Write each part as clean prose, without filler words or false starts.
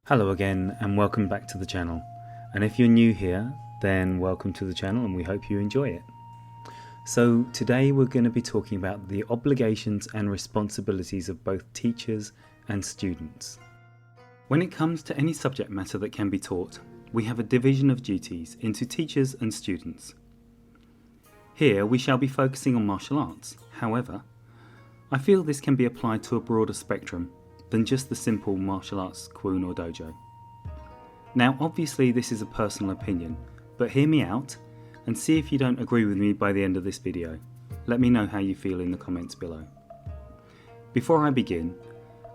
Hello again and welcome back to the channel, and if you're new here then welcome to the channel and we hope you enjoy it. So today we're going to be talking about the obligations and responsibilities of both teachers and students. When it comes to any subject matter that can be taught, we have a division of duties into teachers and students. Here we shall be focusing on martial arts. However, I feel this can be applied to a broader spectrum than just the simple martial arts Chuan or dojo. Now obviously this is a personal opinion, but hear me out and see if you don't agree with me by the end of this video. Let me know how you feel in the comments below. Before I begin,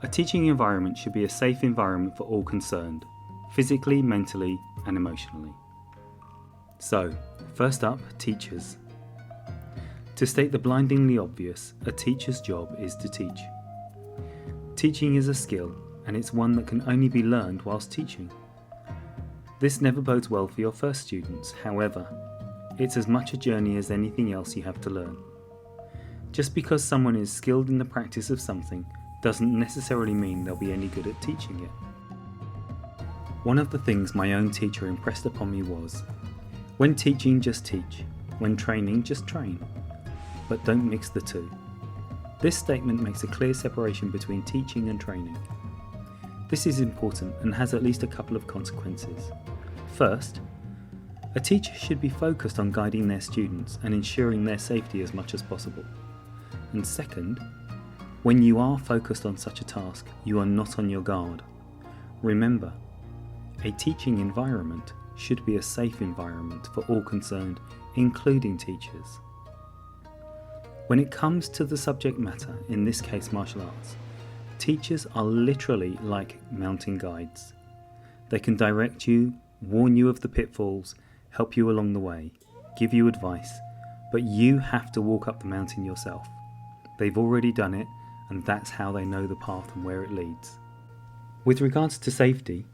a teaching environment should be a safe environment for all concerned, physically, mentally and emotionally. So, first up, teachers. To state the blindingly obvious, a teacher's job is to teach. Teaching is a skill, and it's one that can only be learned whilst teaching. This never bodes well for your first students, however, it's as much a journey as anything else you have to learn. Just because someone is skilled in the practice of something doesn't necessarily mean they'll be any good at teaching it. One of the things my own teacher impressed upon me was, when teaching, just teach, when training, just train, but don't mix the two. This statement makes a clear separation between teaching and training. This is important and has at least a couple of consequences. First, a teacher should be focused on guiding their students and ensuring their safety as much as possible. And second, when you are focused on such a task, you are not on your guard. Remember, a teaching environment should be a safe environment for all concerned, including teachers. When it comes to the subject matter, in this case martial arts, teachers are literally like mountain guides. They can direct you, warn you of the pitfalls, help you along the way, give you advice, but you have to walk up the mountain yourself. They've already done it, and that's how they know the path and where it leads. With regards to safety,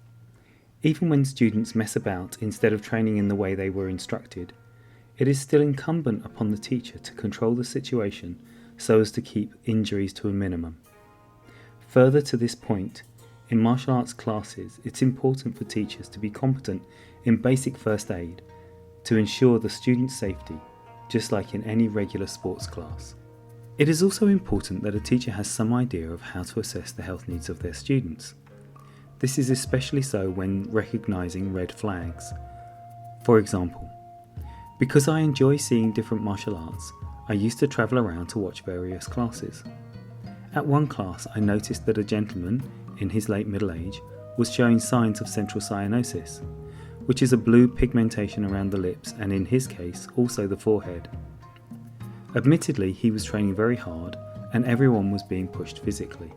even when students mess about instead of training in the way they were instructed, it is still incumbent upon the teacher to control the situation so as to keep injuries to a minimum. Further to this point, in martial arts classes, it's important for teachers to be competent in basic first aid to ensure the student's safety, just like in any regular sports class. It is also important that a teacher has some idea of how to assess the health needs of their students. This is especially so when recognizing red flags. For example, because I enjoy seeing different martial arts, I used to travel around to watch various classes. At one class, I noticed that a gentleman, in his late middle age, was showing signs of central cyanosis, which is a blue pigmentation around the lips and in his case also the forehead. Admittedly, he was training very hard and everyone was being pushed physically.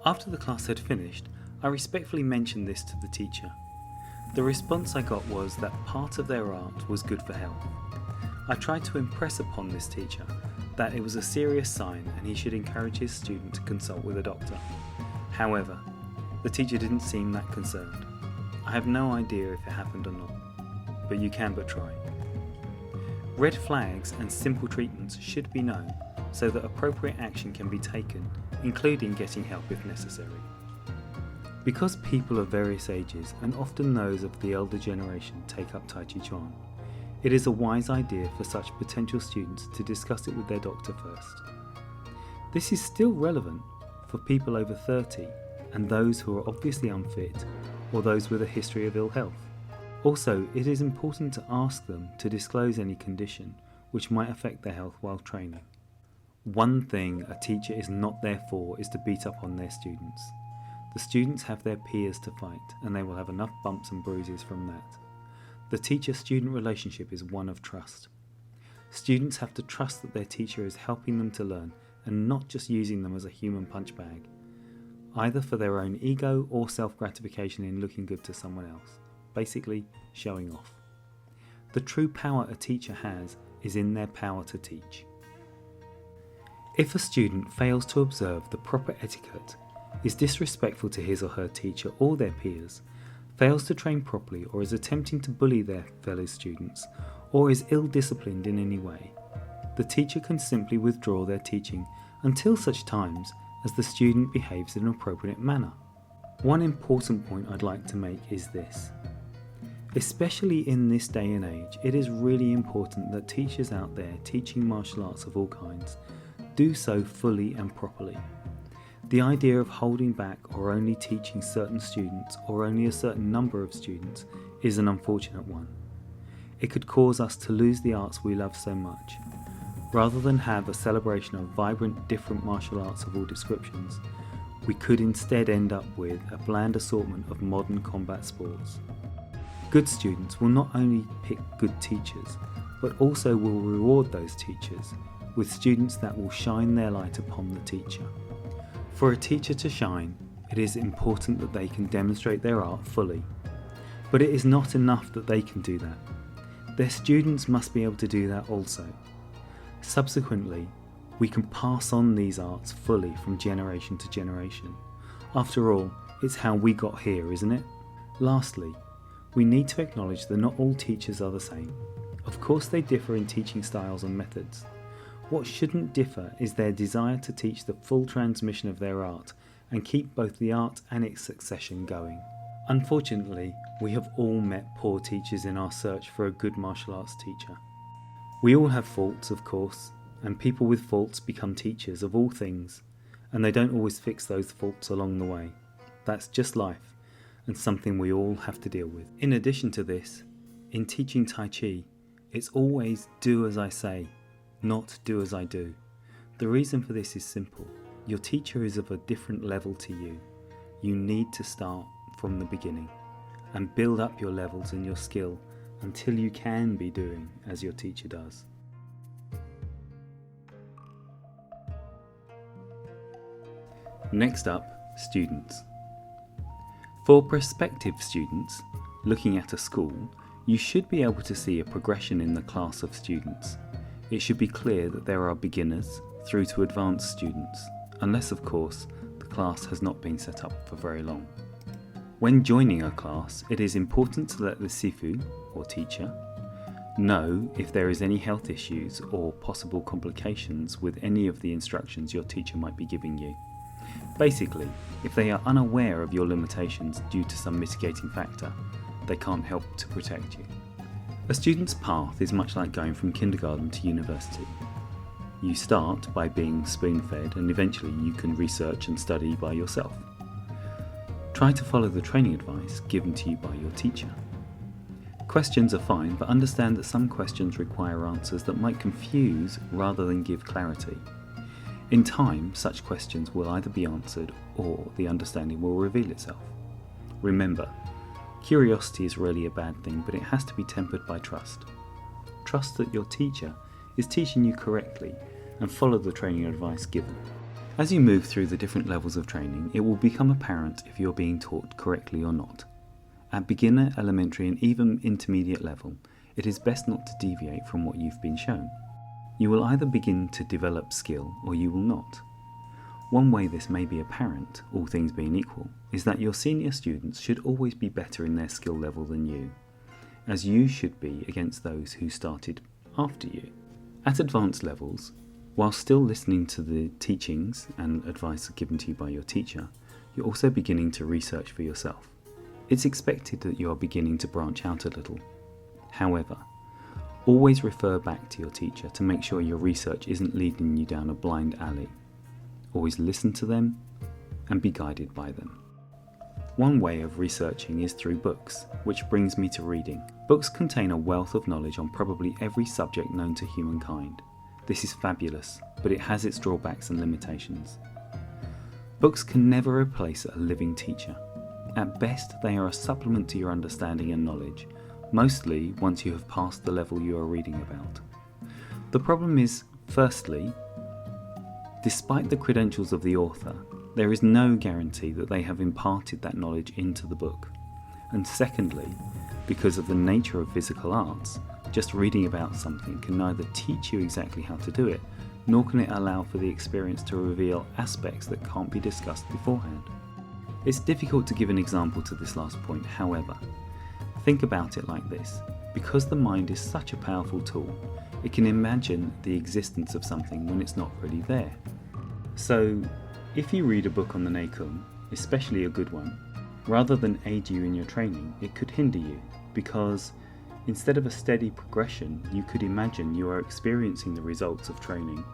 After the class had finished, I respectfully mentioned this to the teacher. The response I got was that part of their art was good for health. I tried to impress upon this teacher that it was a serious sign and he should encourage his student to consult with a doctor. However, the teacher didn't seem that concerned. I have no idea if it happened or not, but you can but try. Red flags and simple treatments should be known so that appropriate action can be taken, including getting help if necessary. Because people of various ages, and often those of the elder generation, take up Tai Chi Chuan, it is a wise idea for such potential students to discuss it with their doctor first. This is still relevant for people over 30 and those who are obviously unfit or those with a history of ill health. Also, it is important to ask them to disclose any condition which might affect their health while training. One thing a teacher is not there for is to beat up on their students. The students have their peers to fight and they will have enough bumps and bruises from that. The teacher-student relationship is one of trust. Students have to trust that their teacher is helping them to learn and not just using them as a human punch bag, either for their own ego or self-gratification in looking good to someone else, basically showing off. The true power a teacher has is in their power to teach. If a student fails to observe the proper etiquette, is disrespectful to his or her teacher or their peers, fails to train properly or is attempting to bully their fellow students, or is ill-disciplined in any way, the teacher can simply withdraw their teaching until such times as the student behaves in an appropriate manner. One important point I'd like to make is this. Especially in this day and age, it is really important that teachers out there teaching martial arts of all kinds do so fully and properly. The idea of holding back or only teaching certain students or only a certain number of students is an unfortunate one. It could cause us to lose the arts we love so much. Rather than have a celebration of vibrant, different martial arts of all descriptions, we could instead end up with a bland assortment of modern combat sports. Good students will not only pick good teachers, but also will reward those teachers with students that will shine their light upon the teacher. For a teacher to shine, it is important that they can demonstrate their art fully. But it is not enough that they can do that. Their students must be able to do that also. Subsequently, we can pass on these arts fully from generation to generation. After all, it's how we got here, isn't it? Lastly, we need to acknowledge that not all teachers are the same. Of course they differ in teaching styles and methods. What shouldn't differ is their desire to teach the full transmission of their art and keep both the art and its succession going. Unfortunately, we have all met poor teachers in our search for a good martial arts teacher. We all have faults, of course, and people with faults become teachers of all things, and they don't always fix those faults along the way. That's just life, and something we all have to deal with. In addition to this, in teaching Tai Chi, it's always do as I say, not do as I do. The reason for this is simple. Your teacher is of a different level to you. You need to start from the beginning and build up your levels and your skill until you can be doing as your teacher does. Next up, students. For prospective students looking at a school, you should be able to see a progression in the class of students. It should be clear that there are beginners through to advanced students, unless of course the class has not been set up for very long. When joining a class, it is important to let the sifu, or teacher, know if there is any health issues or possible complications with any of the instructions your teacher might be giving you. Basically, if they are unaware of your limitations due to some mitigating factor, they can't help to protect you. A student's path is much like going from kindergarten to university. You start by being spoon-fed and eventually you can research and study by yourself. Try to follow the training advice given to you by your teacher. Questions are fine, but understand that some questions require answers that might confuse rather than give clarity. In time, such questions will either be answered or the understanding will reveal itself. Remember, curiosity is really a bad thing, but it has to be tempered by trust. Trust that your teacher is teaching you correctly and follow the training advice given. As you move through the different levels of training, it will become apparent if you're being taught correctly or not. At beginner, elementary and even intermediate level, it is best not to deviate from what you've been shown. You will either begin to develop skill or you will not. One way this may be apparent, all things being equal, is that your senior students should always be better in their skill level than you, as you should be against those who started after you. At advanced levels, while still listening to the teachings and advice given to you by your teacher, you're also beginning to research for yourself. It's expected that you are beginning to branch out a little. However, always refer back to your teacher to make sure your research isn't leading you down a blind alley. Always listen to them and be guided by them. One way of researching is through books, which brings me to reading. Books contain a wealth of knowledge on probably every subject known to humankind. This is fabulous, but it has its drawbacks and limitations. Books can never replace a living teacher. At best, they are a supplement to your understanding and knowledge, mostly once you have passed the level you are reading about. The problem is, firstly, despite the credentials of the author, there is no guarantee that they have imparted that knowledge into the book. And secondly, because of the nature of physical arts, just reading about something can neither teach you exactly how to do it, nor can it allow for the experience to reveal aspects that can't be discussed beforehand. It's difficult to give an example to this last point, however. Think about it like this. Because the mind is such a powerful tool, it can imagine the existence of something when it's not really there. So, if you read a book on the Nei Kung, especially a good one, rather than aid you in your training, it could hinder you, because instead of a steady progression, you could imagine you are experiencing the results of training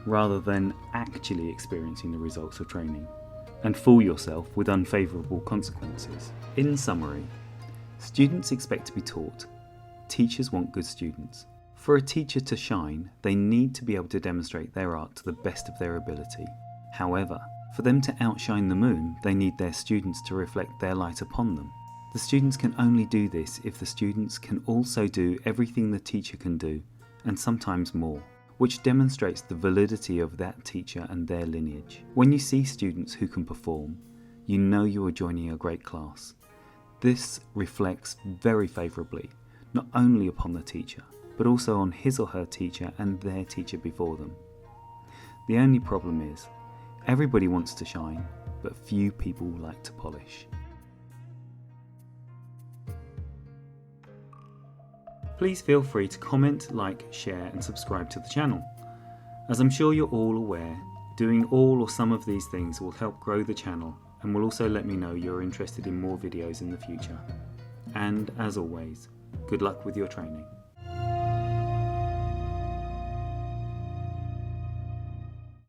rather than actually experiencing the results of training, and fool yourself with unfavourable consequences. In summary, students expect to be taught. Teachers want good students. For a teacher to shine, they need to be able to demonstrate their art to the best of their ability. However, for them to outshine the moon, they need their students to reflect their light upon them. The students can only do this if the students can also do everything the teacher can do, and sometimes more, which demonstrates the validity of that teacher and their lineage. When you see students who can perform, you know you are joining a great class. This reflects very favourably, not only upon the teacher, but also on his or her teacher and their teacher before them. The only problem is, everybody wants to shine, but few people like to polish. Please feel free to comment, like, share and subscribe to the channel. As I'm sure you're all aware, doing all or some of these things will help grow the channel and will also let me know you're interested in more videos in the future. And as always, good luck with your training.